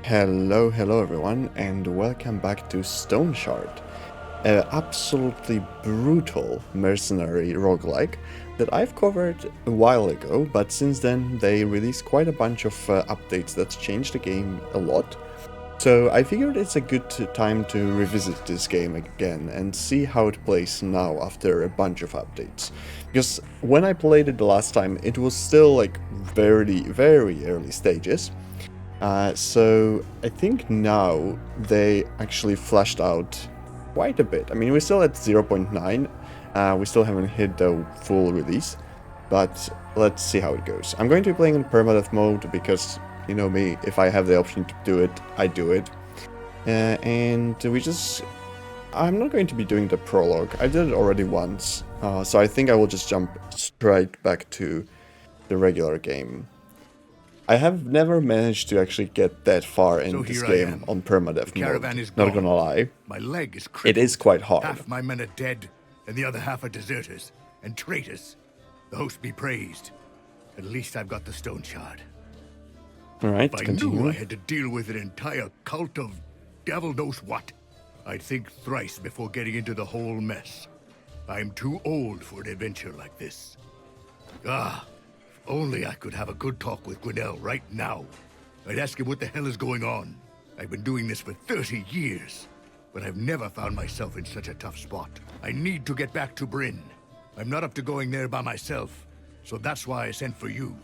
Hello everyone, and welcome back to Stoneshard, an absolutely brutal mercenary roguelike that I've covered a while ago, but since then they released quite a bunch of updates that changed the game a lot. So I figured it's a good time to revisit this game again and see how it plays now after a bunch of updates. Because when I played it the last time, it was still like very early stages. So I think now they actually flashed out quite a bit. I mean, we're still at 0.9. We still haven't hit the full release, but let's see how it goes. I'm going to be playing in Permadeath mode because, you know me, if I have the option to do it, I do it. I'm not going to be doing the prologue. I did it already once, so I think I will just jump straight back to the regular game. I have never managed to actually get that far in this game on permadeath mode. Not gonna lie. My leg is crippled. It is quite hard. Half my men are dead, and the other half are deserters and traitors. The host be praised. At least I've got the Stoneshard. Alright, If I continue. knew I had to deal with an entire cult of devil knows what, I'd think thrice before getting into the whole mess. I'm too old for an adventure like this. If only I could have a good talk with Grinnell right now. I'd ask him what the hell is going on. I've been doing this for 30 years, but I've never found myself in such a tough spot. I need to get back to Bryn. I'm not up to going there by myself, so that's why I sent for you.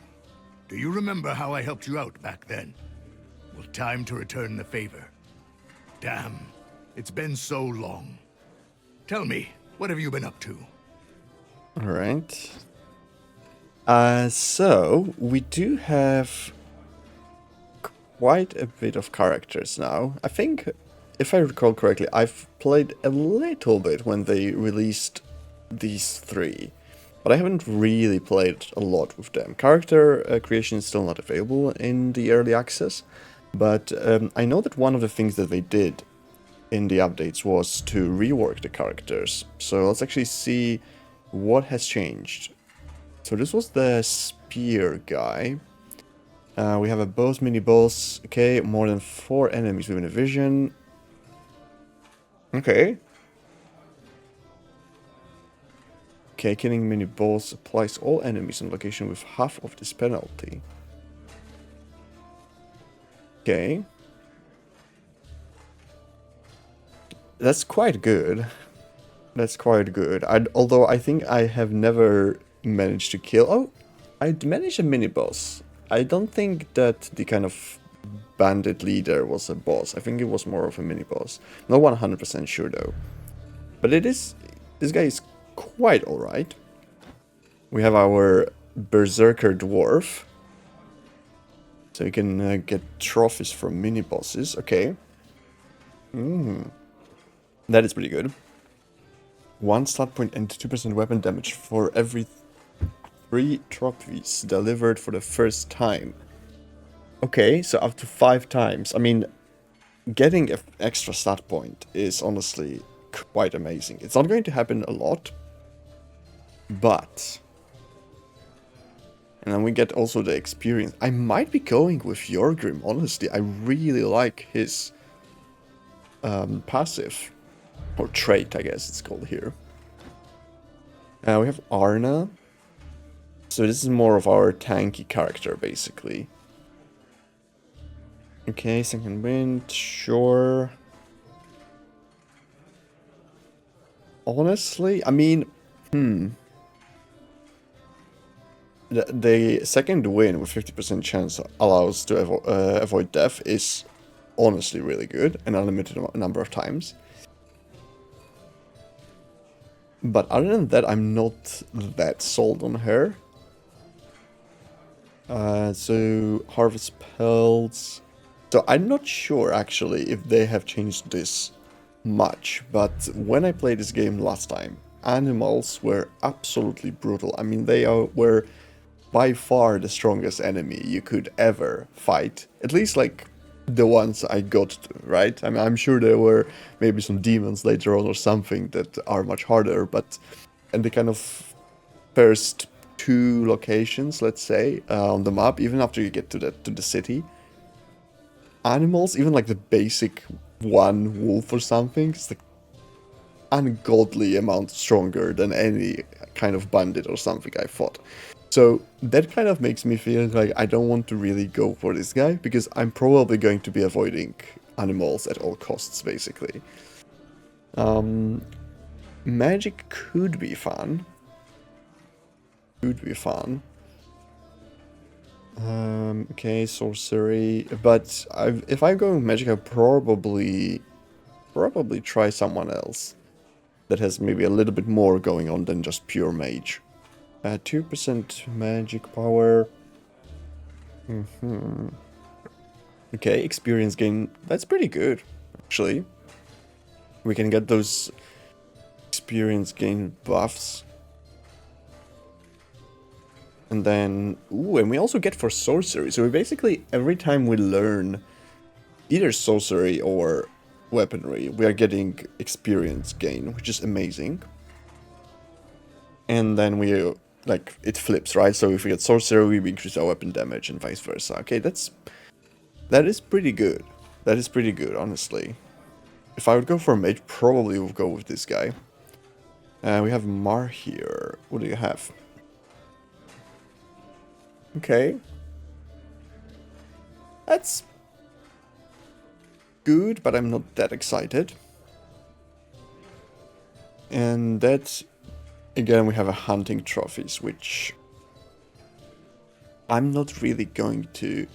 Do you remember how I helped you out back then? Well, time to return the favor. Damn, it's been so long. Tell me, what have you been up to? Alright. So, we do have quite a bit of characters now. I think, if I recall correctly, I've played a little bit when they released these three, but I haven't really played a lot with them. Character creation is still not available in the early access, but I know that one of the things that they did in the updates was to rework the characters. So let's actually see what has changed. So this was the spear guy. We have a boss, mini boss. Okay, more than 4 enemies within a vision. Okay. Okay, killing mini boss applies all enemies on location with half of this penalty. Okay. That's quite good. That's quite good. Although I think I have never managed to kill... Oh, I managed a mini-boss. I don't think that the kind of bandit leader was a boss. I think it was more of a mini-boss. Not 100% sure though. But it is... This guy is quite alright. We have our Berserker Dwarf. So you can get trophies from mini-bosses. Okay. That is pretty good. 1 stat point and 2% weapon damage for every 3 trophies delivered for the first time. Okay, so up to 5 times. I mean, getting an extra stat point is honestly quite amazing. It's not going to happen a lot, but... And then we get also the experience. I might be going with Jorgrim, honestly. I really like his passive. Or trait, I guess it's called here. We have Arna. So this is more of our tanky character, basically. Okay, second wind, sure. Honestly, I mean, The second win with 50% chance allows to avoid death is honestly really good, an unlimited number of times. But other than that, I'm not that sold on her. So, Harvest Pelts. So, I'm not sure, actually, if they have changed this much. But when I played this game last time, animals were absolutely brutal. I mean, they were by far the strongest enemy you could ever fight. At least, like, the ones I got to, right? I mean, I'm sure there were maybe some demons later on or something that are much harder, but in the kind of first 2 locations, let's say, on the map, even after you get to the city, animals, even like the basic one wolf or something, is like ungodly amount stronger than any kind of bandit or something I fought. So that kind of makes me feel like I don't want to really go for this guy, because I'm probably going to be avoiding animals at all costs, basically. Magic could be fun. Okay, sorcery. But if I go magic, I'll probably try someone else that has maybe a little bit more going on than just pure mage. 2% magic power. Okay, experience gain. That's pretty good, actually. We can get those experience gain buffs. And then, and we also get for sorcery. So we basically, every time we learn either sorcery or weaponry, we are getting experience gain, which is amazing. And then we, like, it flips, right? So if we get sorcery, we increase our weapon damage and vice versa. Okay, that is pretty good. That is pretty good, honestly. If I would go for a mage, probably would go with this guy. We have Mar here. What do you have? Okay. That's good, but I'm not that excited. And that, again, we have a hunting trophies, which I'm not really going to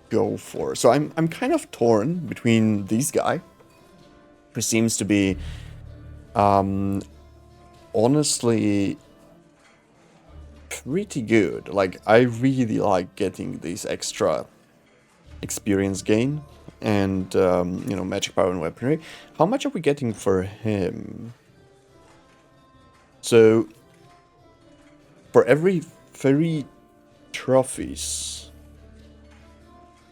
go for. So I'm kind of torn between this guy, who seems to be honestly pretty good. Like, I really like getting these extra experience gain and, you know, magic power and weaponry. How much are we getting for him? So, for every 3 trophies,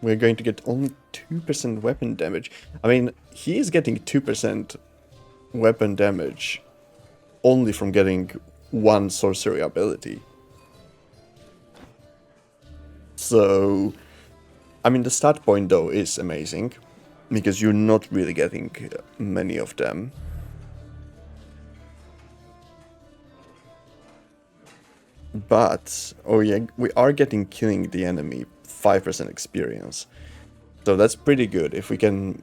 we're going to get only 2% weapon damage. I mean, he is getting 2% weapon damage only from getting 1 sorcery ability. So, I mean, the start point, though, is amazing, because you're not really getting many of them. But, oh yeah, we are getting killing the enemy 5% experience. So that's pretty good. If we can,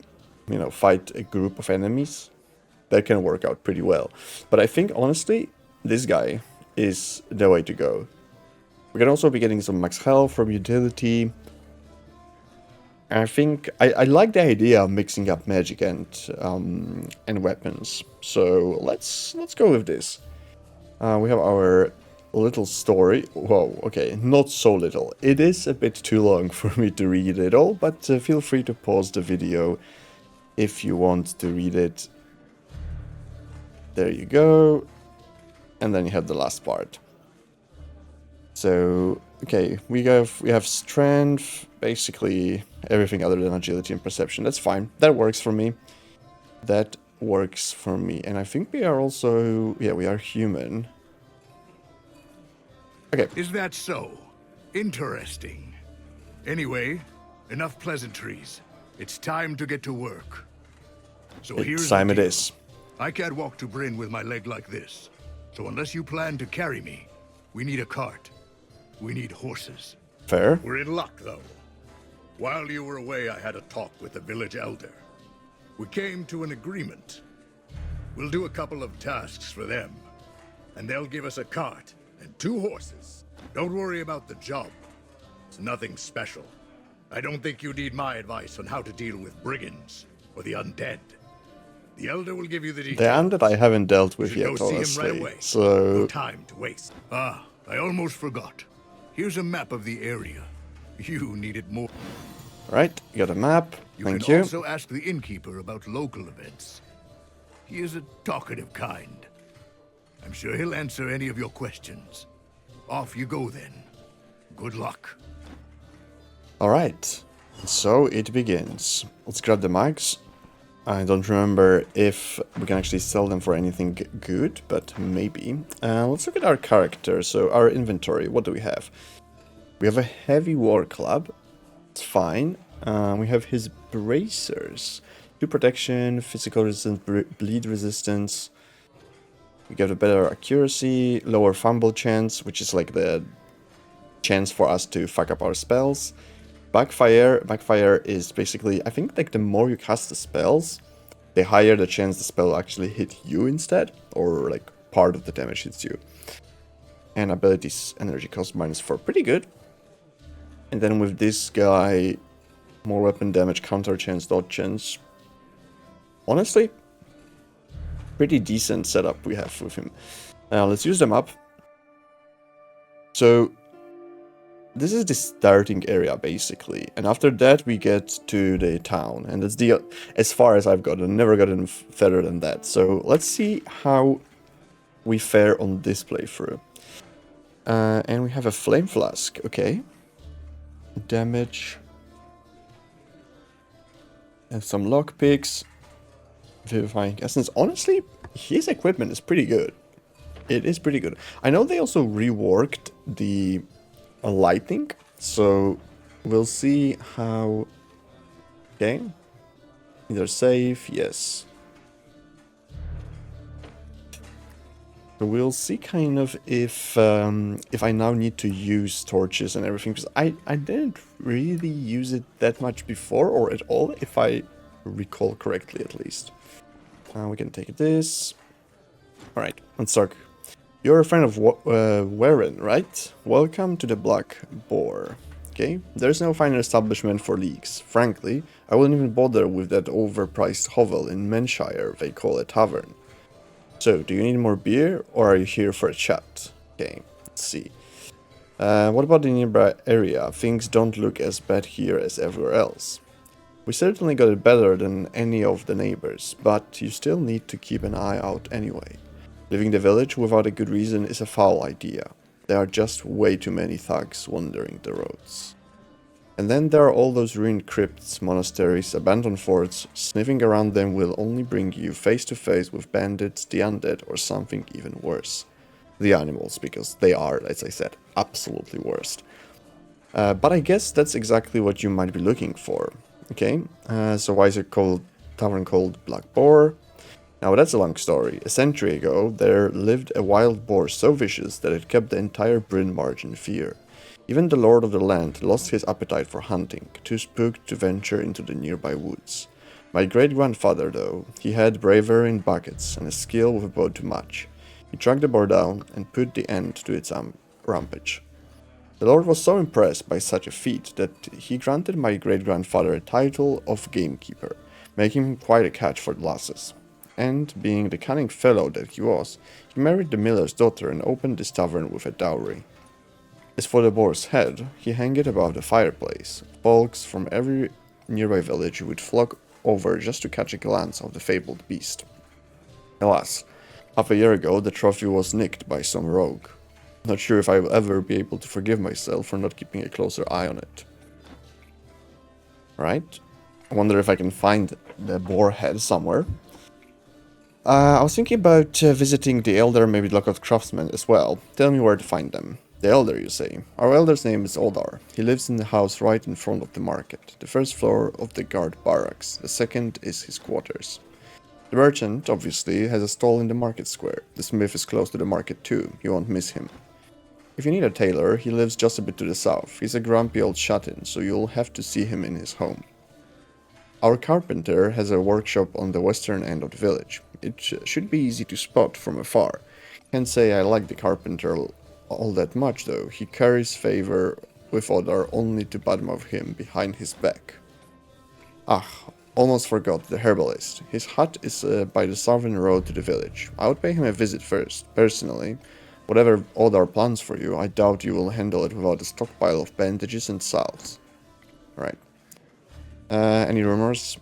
you know, fight a group of enemies, that can work out pretty well. But I think, honestly, this guy is the way to go. We can also be getting some max health from utility. I think I like the idea of mixing up magic and weapons. So let's go with this. We have our little story. Whoa, okay, not so little. It is a bit too long for me to read it all, but feel free to pause the video if you want to read it. There you go. And then you have the last part. So, okay, we have strength, basically everything other than agility and perception. That's fine. That works for me. That works for me. And I think we are also, yeah, we are human. Okay. Is that so? Interesting. Anyway, enough pleasantries. It's time to get to work. So here's the deal. It is. I can't walk to Bryn with my leg like this. So unless you plan to carry me, we need a cart. We need horses. Fair. We're in luck, though. While you were away, I had a talk with the village elder. We came to an agreement. We'll do a couple of tasks for them, and they'll give us a cart and 2 horses. Don't worry about the job. It's nothing special. I don't think you need my advice on how to deal with brigands or the undead. The elder will give you the details. The undead I haven't dealt with yet, go see honestly. him right away. So no time to waste. Ah, I almost forgot. Here's a map of the area. You needed more. Right, you got a map. Thank You you. can also ask the innkeeper about local events. He is a talkative kind. I'm sure he'll answer any of your questions. Off you go then. Good luck. Alright, so it begins. Let's grab the mics. I don't remember if we can actually sell them for anything good, but maybe. Let's look at our character. So our inventory, what do we have? We have a heavy war club. It's fine. We have his bracers. 2 protection, physical resistance, bleed resistance. We get a better accuracy, lower fumble chance, which is like the chance for us to fuck up our spells. Backfire is basically, I think, like the more you cast the spells, the higher the chance the spell actually hit you instead, or like part of the damage hits you. And abilities, energy cost -4, pretty good. And then with this guy, more weapon damage, counter chance, dodge chance. Honestly, pretty decent setup we have with him. Let's use them up. So this is the starting area basically, and after that we get to the town, and that's the as far as I've gotten. Never gotten further than that. So let's see how we fare on this playthrough. And we have a flame flask. Okay, damage and some lockpicks. Vivifying essence. Honestly, his equipment is pretty good. It is pretty good. I know they also reworked the lighting, so we'll see how. Okay, either save, yes. So we'll see kind of if I now need to use torches and everything, because I didn't really use it that much before, or at all, if I recall correctly at least. We can take this. Alright, let's start. You're a friend of Warren, right? Welcome to the Black Boar. Okay, there's no finer establishment for leagues. Frankly, I wouldn't even bother with that overpriced hovel in Menshire they call a tavern. So, do you need more beer, or are you here for a chat? Okay, let's see. What about the nearby area? Things don't look as bad here as everywhere else. We certainly got it better than any of the neighbors, but you still need to keep an eye out anyway. Leaving the village without a good reason is a foul idea. There are just way too many thugs wandering the roads. And then there are all those ruined crypts, monasteries, abandoned forts. Sniffing around them will only bring you face to face with bandits, the undead, or something even worse. The animals, because they are, as I said, absolutely worst. But I guess that's exactly what you might be looking for. Okay, so why is it called tavern called Black Boar? Now that's a long story. A century ago, there lived a wild boar so vicious that it kept the entire Bryn March in fear. Even the lord of the land lost his appetite for hunting, too spooked to venture into the nearby woods. My great-grandfather, though, he had bravery in buckets and a skill with a bow to match. He tracked the boar down and put the end to its rampage. The lord was so impressed by such a feat that he granted my great-grandfather a title of gamekeeper, making him quite a catch for the lasses. And, being the cunning fellow that he was, he married the miller's daughter and opened this tavern with a dowry. As for the boar's head, he hung it above the fireplace. Folks from every nearby village would flock over just to catch a glance of the fabled beast. Alas, half a year ago the trophy was nicked by some rogue. Not sure if I will ever be able to forgive myself for not keeping a closer eye on it. Right? I wonder if I can find the boar head somewhere. I was thinking about visiting the elder, maybe the local craftsman as well. Tell me where to find them. The elder, you say. Our elder's name is Oldar. He lives in the house right in front of the market. The first floor of the guard barracks. The second is his quarters. The merchant, obviously, has a stall in the market square. The smith is close to the market too. You won't miss him. If you need a tailor, he lives just a bit to the south. He's a grumpy old shut-in, so you'll have to see him in his home. Our carpenter has a workshop on the western end of the village. It should be easy to spot from afar. Can't say I like the carpenter all that much though. He carries favor with Odar only to badmouth him behind his back. Ah, almost forgot, the herbalist. His hut is by the southern road to the village. I would pay him a visit first, personally. Whatever Odar plans for you, I doubt you will handle it without a stockpile of bandages and salves. Right. Any rumors?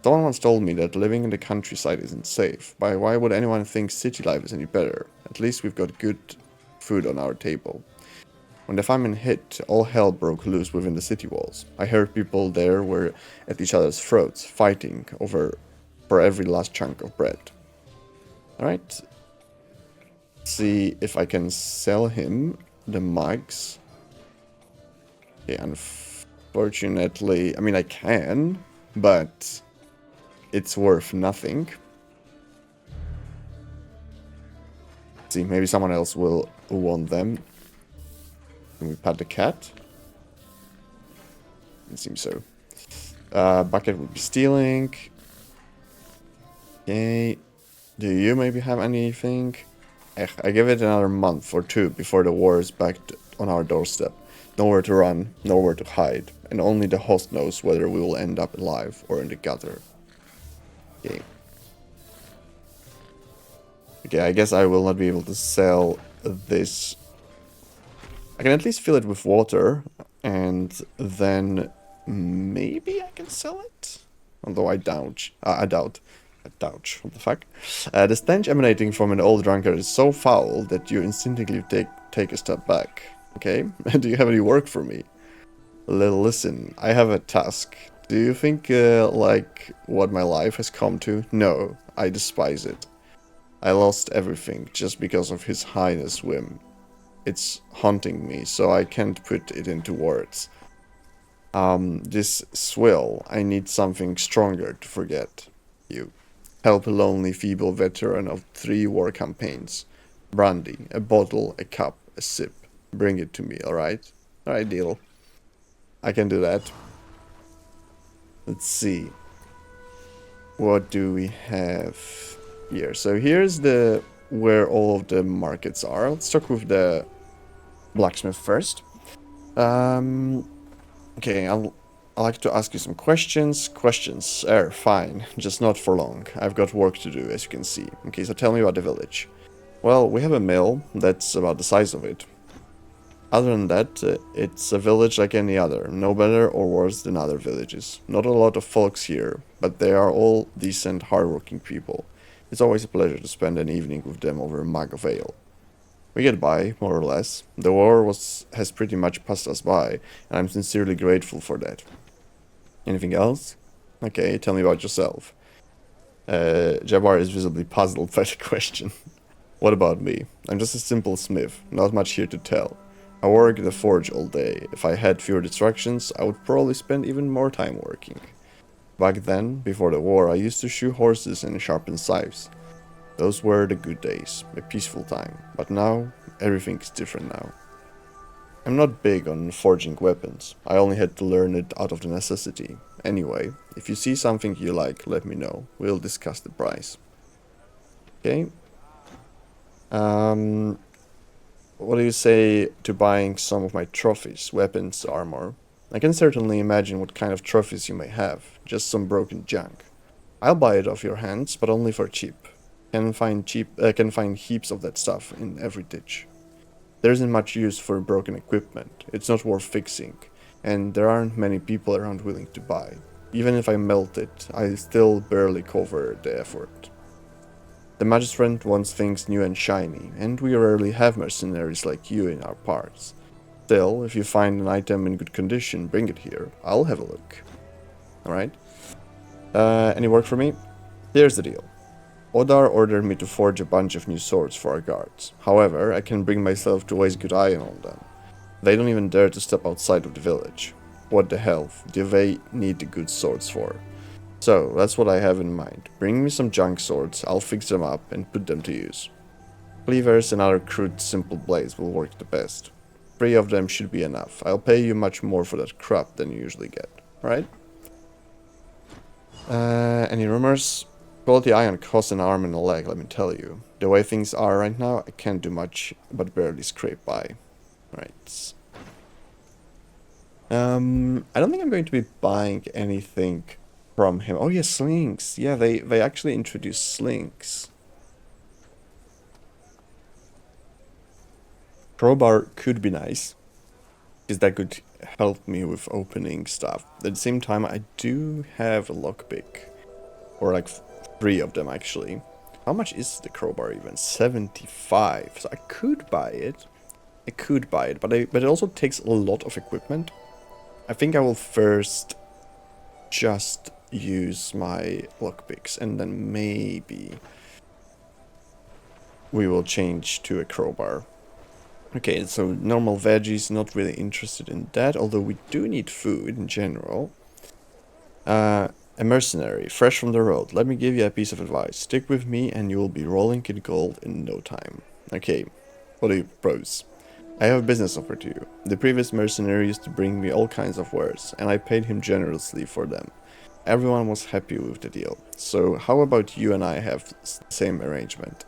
Someone once told me that living in the countryside isn't safe. Why would anyone think city life is any better? At least we've got good food on our table. When the famine hit, all hell broke loose within the city walls. I heard people there were at each other's throats, fighting for every last chunk of bread. Alright. See if I can sell him the mugs. Okay, and Unfortunately, I mean, I can, but it's worth nothing. See, maybe someone else will want them. Can we pat the cat? It seems so. Bucket would be stealing. Okay. Do you maybe have anything? I give it another month or two before the war is back on our doorstep. Nowhere to run, nowhere to hide, and only the host knows whether we will end up alive or in the gutter. Okay. Okay, I guess I will not be able to sell this. I can at least fill it with water, and then maybe I can sell it? Although I doubt. I doubt. What the fuck? The stench emanating from an old drunkard is so foul that you instinctively take a step back. Okay? Do you have any work for me? Listen, I have a task. Do you think, like, what my life has come to? No, I despise it. I lost everything just because of His Highness' whim. It's haunting me, so I can't put it into words. This swill, I need something stronger to forget you. Help a lonely, feeble veteran of 3 war campaigns. Brandy, a bottle, a cup, a sip. Bring it to me, alright? Alright, deal. I can do that. Let's see. What do we have here? So here's where all of the markets are. Let's start with the blacksmith first. Okay, I'd like to ask you some questions. Fine. Just not for long. I've got work to do, as you can see. Okay, so tell me about the village. Well, we have a mill that's about the size of it. Other than that, it's a village like any other, no better or worse than other villages. Not a lot of folks here, but they are all decent, hardworking people. It's always a pleasure to spend an evening with them over a mug of ale. We get by, more or less. The war has pretty much passed us by, and I'm sincerely grateful for that. Anything else? Okay, tell me about yourself. Jabbar is visibly puzzled by the question. What about me? I'm just a simple smith, not much here to tell. I work in the forge all day. If I had fewer distractions, I would probably spend even more time working. Back then, before the war, I used to shoe horses and sharpen scythes. Those were the good days, a peaceful time. But now, everything is different now. I'm not big on forging weapons. I only had to learn it out of the necessity. Anyway, if you see something you like, let me know. We'll discuss the price. Okay. What do you say to buying some of my trophies, weapons, armor? I can certainly imagine what kind of trophies you may have, just some broken junk. I'll buy it off your hands, but only for cheap. Can find heaps of that stuff in every ditch. There isn't much use for broken equipment, it's not worth fixing, and there aren't many people around willing to buy. Even if I melt it, I still barely cover the effort. The magistrate wants things new and shiny, and we rarely have mercenaries like you in our parts. Still, if you find an item in good condition, bring it here. I'll have a look. Alright. Any work for me? Here's the deal. Odar ordered me to forge a bunch of new swords for our guards. However, I can bring myself to waste good iron on them. They don't even dare to step outside of the village. What the hell do they need the good swords for? So, that's what I have in mind. Bring me some junk swords, I'll fix them up and put them to use. Cleavers and other crude simple blades will work the best. 3 of them should be enough. I'll pay you much more for that crap than you usually get. Right? Any rumors? Quality iron costs an arm and a leg, let me tell you. The way things are right now, I can't do much but barely scrape by. Right. I don't think I'm going to be buying anything from him. Oh yeah, slings. Yeah, they actually introduced slings. Crowbar could be nice, because that could help me with opening stuff. At the same time, I do have a lockpick, or like 3 of them actually. How much is the crowbar even? 75. So I could buy it. But it also takes a lot of equipment. I think I will first just use my lockpicks, and then maybe we will change to a crowbar. Okay, so normal veggies, not really interested in that, although we do need food in general. A mercenary, fresh from the road. Let me give you a piece of advice. Stick with me and you will be rolling in gold in no time. Okay, what do you propose? I have a business offer to you. The previous mercenary used to bring me all kinds of wares, and I paid him generously for them. Everyone was happy with the deal. So how about you and I have the same arrangement?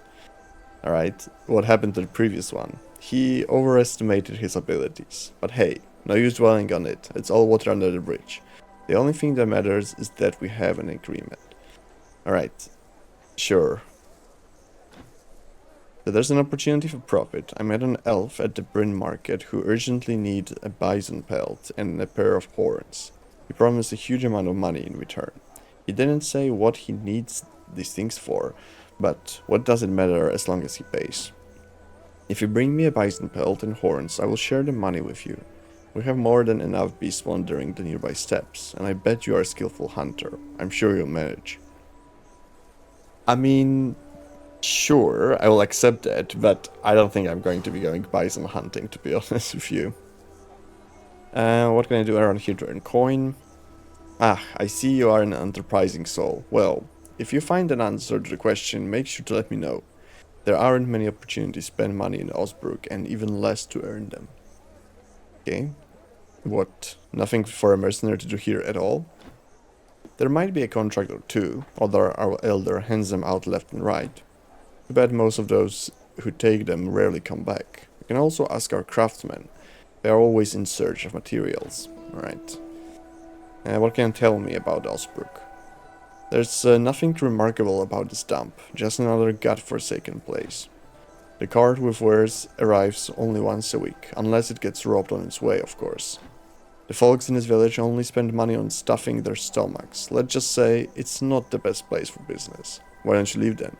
Alright, what happened to the previous one? He overestimated his abilities. But hey, no use dwelling on it. It's all water under the bridge. The only thing that matters is that we have an agreement. Alright, sure. So there's an opportunity for profit. I met an elf at the Bryn Market who urgently needs a bison pelt and a pair of horns. He promised a huge amount of money in return. He didn't say what he needs these things for, but what does it matter as long as he pays? If you bring me a bison pelt and horns, I will share the money with you. We have more than enough beasts wandering the nearby steppes, and I bet you are a skillful hunter. I'm sure you'll manage. I mean, sure, I will accept that, but I don't think I'm going to be going bison hunting, to be honest with you. What can I do around here to earn coin? Ah, I see you are an enterprising soul. Well, if you find an answer to the question, make sure to let me know. There aren't many opportunities to spend money in Osbrook, and even less to earn them. Okay. What? Nothing for a mercenary to do here at all? There might be a contract or two, although our elder hands them out left and right. Too bad most of those who take them rarely come back. You can also ask our craftsmen. They are always in search of materials. Alright. What can you tell me about Osbrook? There's nothing remarkable about this dump, just another godforsaken place. The cart with wares arrives only once a week, unless it gets robbed on its way, of course. The folks in this village only spend money on stuffing their stomachs. Let's just say it's not the best place for business. Why don't you leave then?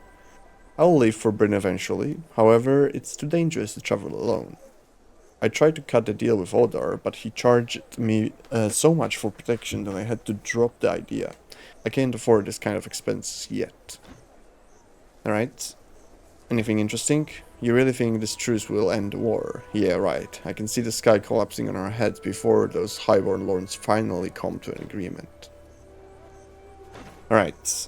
I'll leave for Bryn eventually, however, it's too dangerous to travel alone. I tried to cut the deal with Odar, but he charged me so much for protection that I had to drop the idea. I can't afford this kind of expenses yet. Alright. Anything interesting? You really think this truce will end the war? Yeah, right. I can see the sky collapsing on our heads before those highborn lords finally come to an agreement. Alright.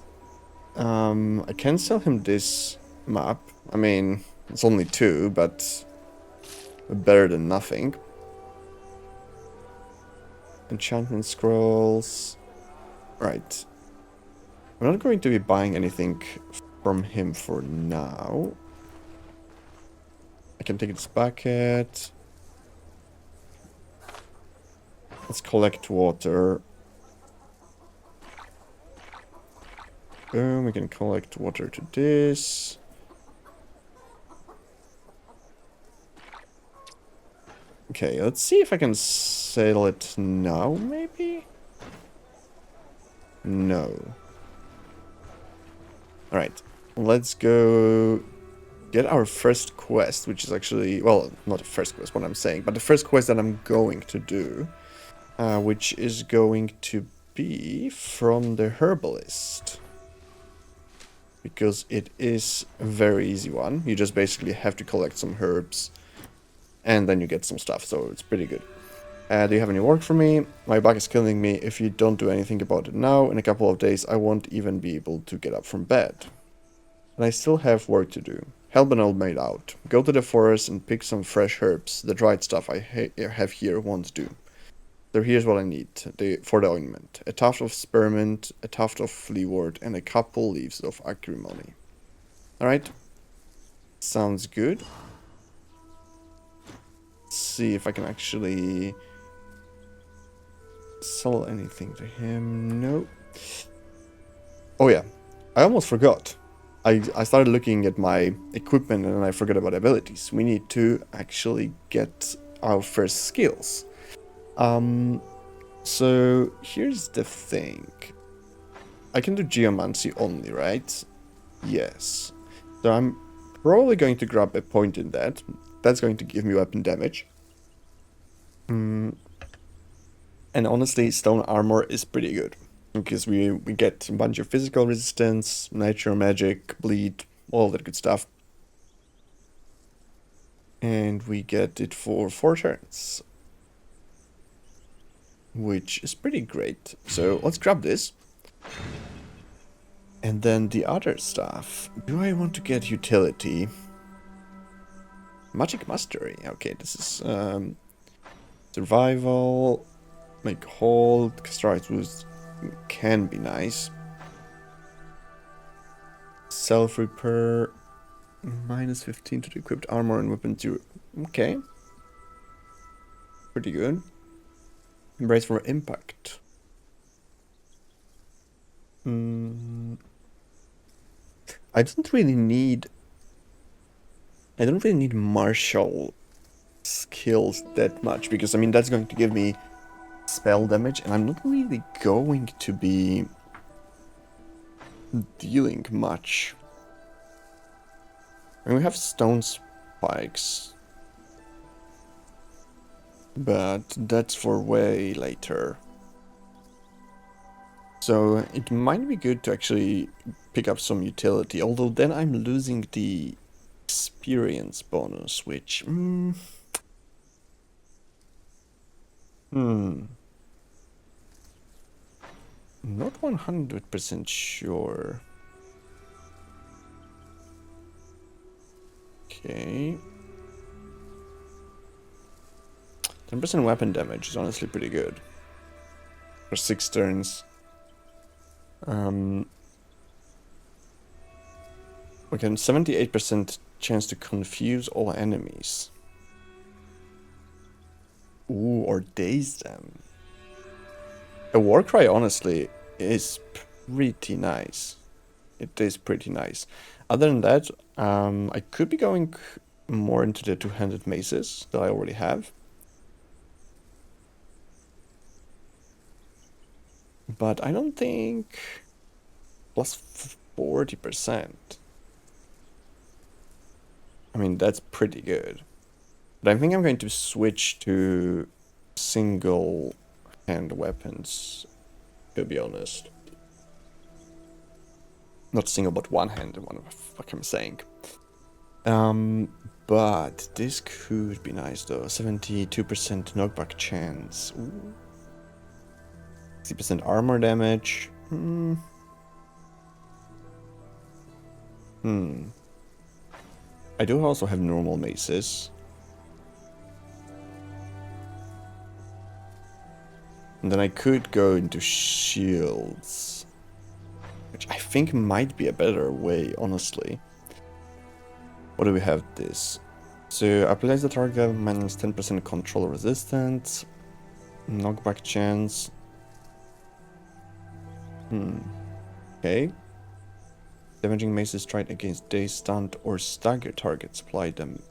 I can sell him this map. I mean, it's only 2, but better than nothing. Enchantment scrolls. Right. I'm not going to be buying anything from him for now. I can take this bucket. Let's collect water. Boom, we can collect water to this. Okay, let's see if I can sell it now, maybe? No. Alright, let's go get our first quest, which is actually, well, not the first quest, what I'm saying, but the first quest that I'm going to do, which is going to be from the herbalist. Because it is a very easy one. You just basically have to collect some herbs, and then you get some stuff, so it's pretty good. Do you have any work for me? My back is killing me. If you don't do anything about it now, in a couple of days I won't even be able to get up from bed. And I still have work to do. Help an old maid out. Go to the forest and pick some fresh herbs. The dried stuff I have here won't do. So here's what I need for the ointment. A tuft of spearmint, a tuft of fleawort, and a couple leaves of acrimony. Alright. Sounds good. Let's see if I can actually sell anything to him. No. Oh yeah, I almost forgot. I started looking at my equipment and I forgot about abilities. We need to actually get our first skills. So here's the thing. I can do geomancy only, right? Yes. So I'm probably going to grab a point in that. That's going to give me weapon damage. And honestly, stone armor is pretty good. Because we get a bunch of physical resistance, nature magic, bleed, all that good stuff. And we get it for 4 turns, which is pretty great. So let's grab this. And then the other stuff. Do I want to get utility? Magic Mastery. Okay, this is survival. Make hold. Castrite Boost can be nice. Self-repair. Minus 15 to the equipped armor and weapon 0. Okay. Pretty good. Embrace for impact. I don't really need martial skills that much, because I mean that's going to give me spell damage, and I'm not really going to be dealing much. And we have stone spikes, but that's for way later. So it might be good to actually pick up some utility, although then I'm losing the experience bonus, which... Not 100% sure. Okay. 10% weapon damage is honestly pretty good. For 6 turns. Okay, 78% chance to confuse all enemies. Ooh, or daze them. A Warcry, honestly, is pretty nice. It is pretty nice. Other than that, I could be going more into the two-handed maces that I already have. But I don't think... Plus 40%. I mean, that's pretty good. But I think I'm going to switch to single-hand weapons, to be honest. Not single, but one-handed, what the fuck I'm saying. But this could be nice, though. 72% knockback chance. Ooh. 60% armor damage. I do also have normal maces. And then I could go into shields, which I think might be a better way, honestly. What do we have this? So, applies the target, minus 10% control resistance, knockback chance. Okay. Damaging maces tried against dazed, stunned, or stagger targets. Apply them.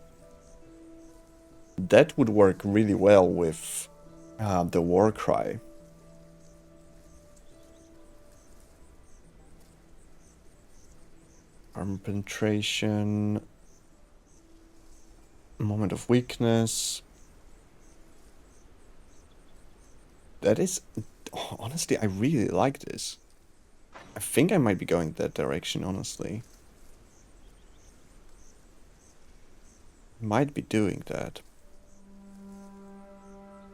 That would work really well with the Warcry. Armor penetration. Moment of weakness. That is... honestly, I really like this. I think I might be going that direction, honestly. Might be doing that.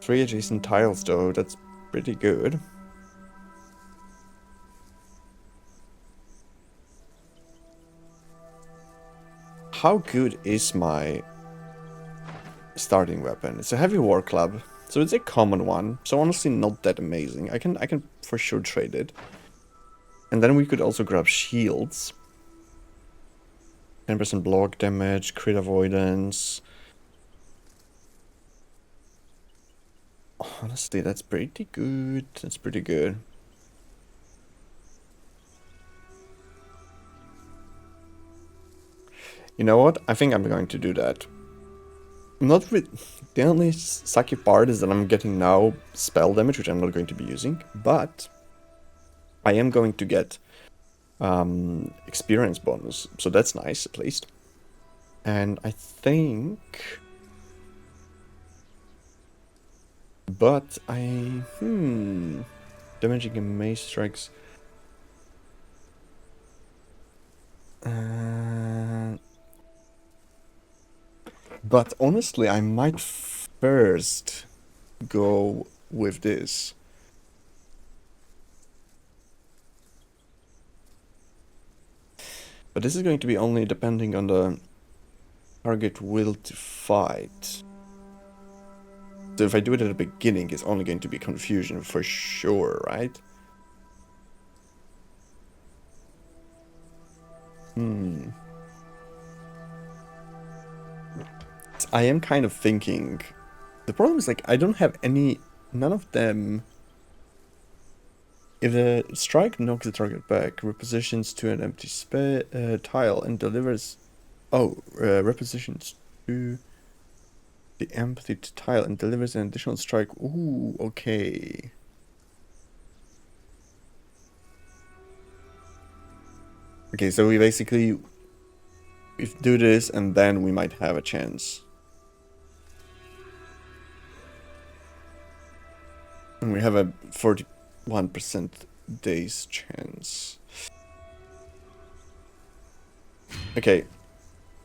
3 adjacent tiles, though, that's pretty good. How good is my starting weapon? It's a heavy war club, so it's a common one, so honestly not that amazing. I can for sure trade it. And then we could also grab shields. 10% block damage, crit avoidance. Honestly, that's pretty good. That's pretty good. You know what? I think I'm going to do that. Not really. The only sucky part is that I'm getting now spell damage, which I'm not going to be using, but I am going to get experience bonus, so that's nice at least. And I think... But I... Damaging a mace strikes... But honestly, I might first go with this. But this is going to be only depending on the target will to fight. So if I do it at the beginning, it's only going to be confusion for sure, right? I am kind of thinking... The problem is, like, I don't have any... None of them... If the strike knocks the target back, repositions to an empty tile and delivers... repositions to the empty tile and delivers an additional strike. Ooh, okay. Okay, so we basically... We do this and then we might have a chance. And we have a 41% days chance. Okay,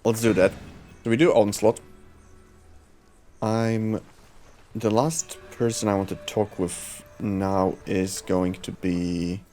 let's do that. So we do Onslaught. The last person I want to talk with now is going to be